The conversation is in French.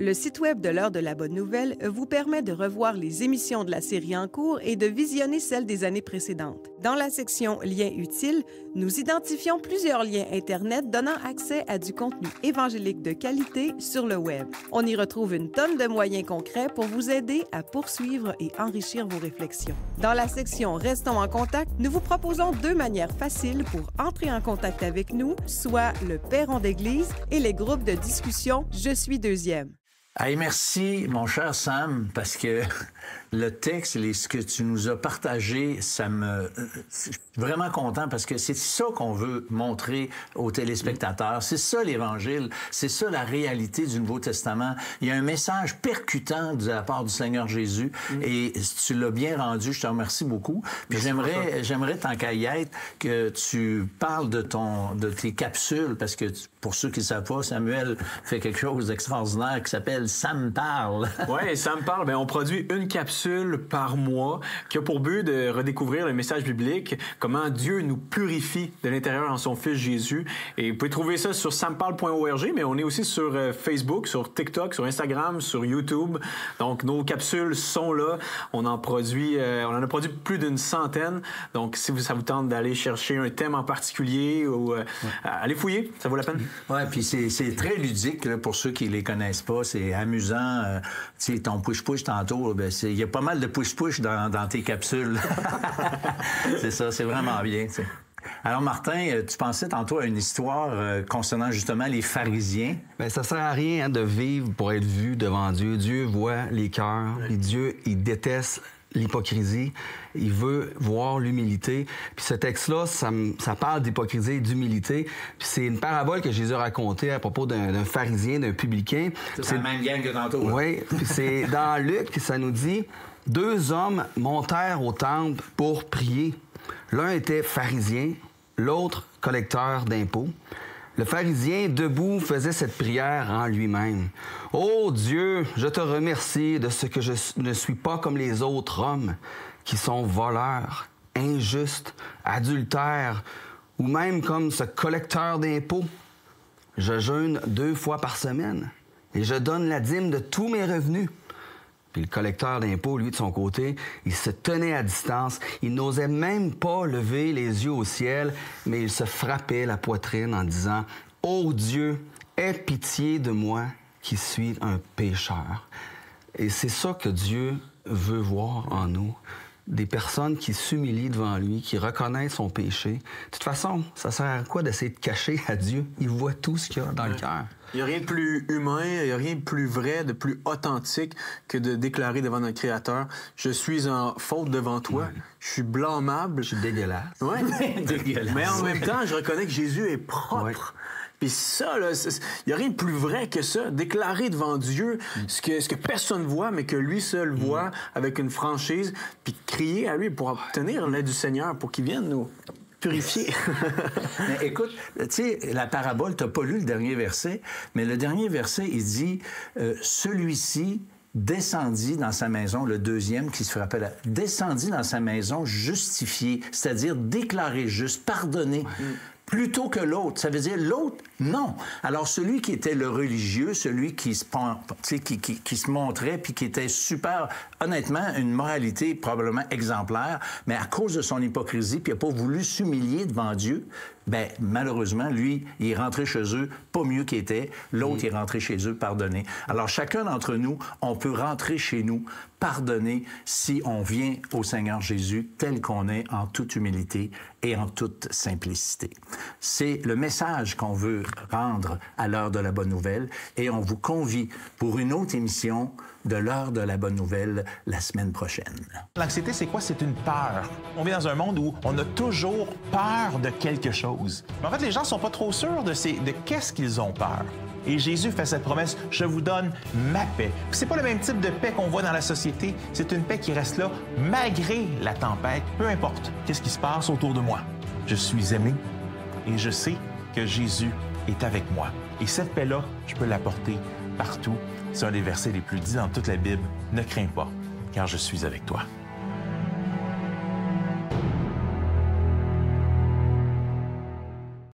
Le site web de l'Heure de la Bonne Nouvelle vous permet de revoir les émissions de la série en cours et de visionner celles des années précédentes. Dans la section Liens utiles, nous identifions plusieurs liens Internet donnant accès à du contenu évangélique de qualité sur le web. On y retrouve une tonne de moyens concrets pour vous aider à poursuivre et enrichir vos réflexions. Dans la section Restons en contact, nous vous proposons 2 manières faciles pour entrer en contact avec nous, soit le Perron d'église et les groupes de discussion Je suis deuxième. Hey, merci, mon cher Sam, parce que le texte et ce que tu nous as partagé, je suis vraiment content parce que c'est ça qu'on veut montrer aux téléspectateurs. C'est ça l'Évangile, c'est ça la réalité du Nouveau Testament. Il y a un message percutant de la part du Seigneur Jésus et tu l'as bien rendu, je te remercie beaucoup. Puis j'aimerais tant qu'à y être, que tu parles de tes capsules, parce que pour ceux qui ne savent pas, Samuel fait quelque chose d'extraordinaire qui s'appelle Sam parle. Oui, Sam parle. Bien, on produit une capsule par mois qui a pour but de redécouvrir le message biblique, comment Dieu nous purifie de l'intérieur en son Fils Jésus. Et vous pouvez trouver ça sur samparle.org, mais on est aussi sur Facebook, sur TikTok, sur Instagram, sur YouTube. Donc, nos capsules sont là. On en a produit plus d'une centaine. Donc, si ça vous tente d'aller chercher un thème en particulier ou allez fouiller, ça vaut la peine. Oui, puis c'est très ludique là, pour ceux qui les connaissent pas. C'est amusant. Tu sais, ton push-push tantôt, il y a pas mal de push-push dans tes capsules. C'est ça, c'est vraiment bien. T'sais. Alors, Martin, tu pensais tantôt à une histoire concernant justement les pharisiens. Bien, ça sert à rien de vivre pour être vu devant Dieu. Dieu voit les cœurs. Et Dieu, il déteste l'hypocrisie. Il veut voir l'humilité. Puis ce texte-là, ça parle d'hypocrisie et d'humilité. Puis c'est une parabole que Jésus a racontée à propos d'un pharisien, d'un publicain. C'est la même gang que tantôt. Oui. Puis c'est dans Luc, puis ça nous dit, 2 hommes montèrent au temple pour prier. L'un était pharisien, l'autre collecteur d'impôts. Le pharisien, debout, faisait cette prière en lui-même. « Ô Dieu, je te remercie de ce que je ne suis pas comme les autres hommes qui sont voleurs, injustes, adultères, ou même comme ce collecteur d'impôts. Je jeûne 2 fois par semaine et je donne la dîme de tous mes revenus. » Puis le collecteur d'impôts, lui, de son côté, il se tenait à distance. Il n'osait même pas lever les yeux au ciel, mais il se frappait la poitrine en disant « Ô Dieu, aie pitié de moi qui suis un pécheur. » Et c'est ça que Dieu veut voir en nous. Des personnes qui s'humilient devant lui, qui reconnaissent son péché. De toute façon, ça sert à quoi d'essayer de cacher à Dieu? Il voit tout ce qu'il y a dans le cœur. Il n'y a rien de plus humain, il n'y a rien de plus vrai, de plus authentique que de déclarer devant notre Créateur « Je suis en faute devant toi, je suis blâmable. » Je suis dégueulasse. Ouais. Dégueulasse. Mais en même temps, je reconnais que Jésus est propre. Ouais. Puis ça, il n'y a rien de plus vrai que ça. Déclarer devant Dieu ce que personne voit, mais que lui seul voit avec une franchise, puis crier à lui pour obtenir l'aide du Seigneur, pour qu'il vienne nous purifier. Mais écoute, tu sais, la parabole, tu n'as pas lu le dernier verset, mais le dernier verset, il dit celui-ci descendit dans sa maison, le deuxième qui se frappait là, descendit dans sa maison justifié, c'est-à-dire déclaré juste, pardonné. Plutôt que l'autre. Ça veut dire l'autre, non. Alors, celui qui était le religieux, celui qui se montrait puis qui était super, honnêtement, une moralité probablement exemplaire, mais à cause de son hypocrisie, puis il n'a pas voulu s'humilier devant Dieu, bien, malheureusement, lui, il est rentré chez eux pas mieux qu'il était. L'autre, il est rentré chez eux pardonné. Alors, chacun d'entre nous, on peut rentrer chez nous pardonné si on vient au Seigneur Jésus tel qu'on est, en toute humilité et en toute simplicité. C'est le message qu'on veut rendre à l'heure de la bonne nouvelle et on vous convie pour une autre émission de l'heure de la bonne nouvelle la semaine prochaine. L'anxiété, c'est quoi? C'est une peur. On vit dans un monde où on a toujours peur de quelque chose. Mais en fait, les gens ne sont pas trop sûrs de qu'est-ce qu'ils ont peur. Et Jésus fait cette promesse, « Je vous donne ma paix ». C'est pas le même type de paix qu'on voit dans la société. C'est une paix qui reste là malgré la tempête, peu importe qu'est-ce qui se passe autour de moi. Je suis aimé et je sais que Jésus est avec moi. Et cette paix-là, je peux l'apporter partout. C'est un des versets les plus dits dans toute la Bible. « Ne crains pas, car je suis avec toi ».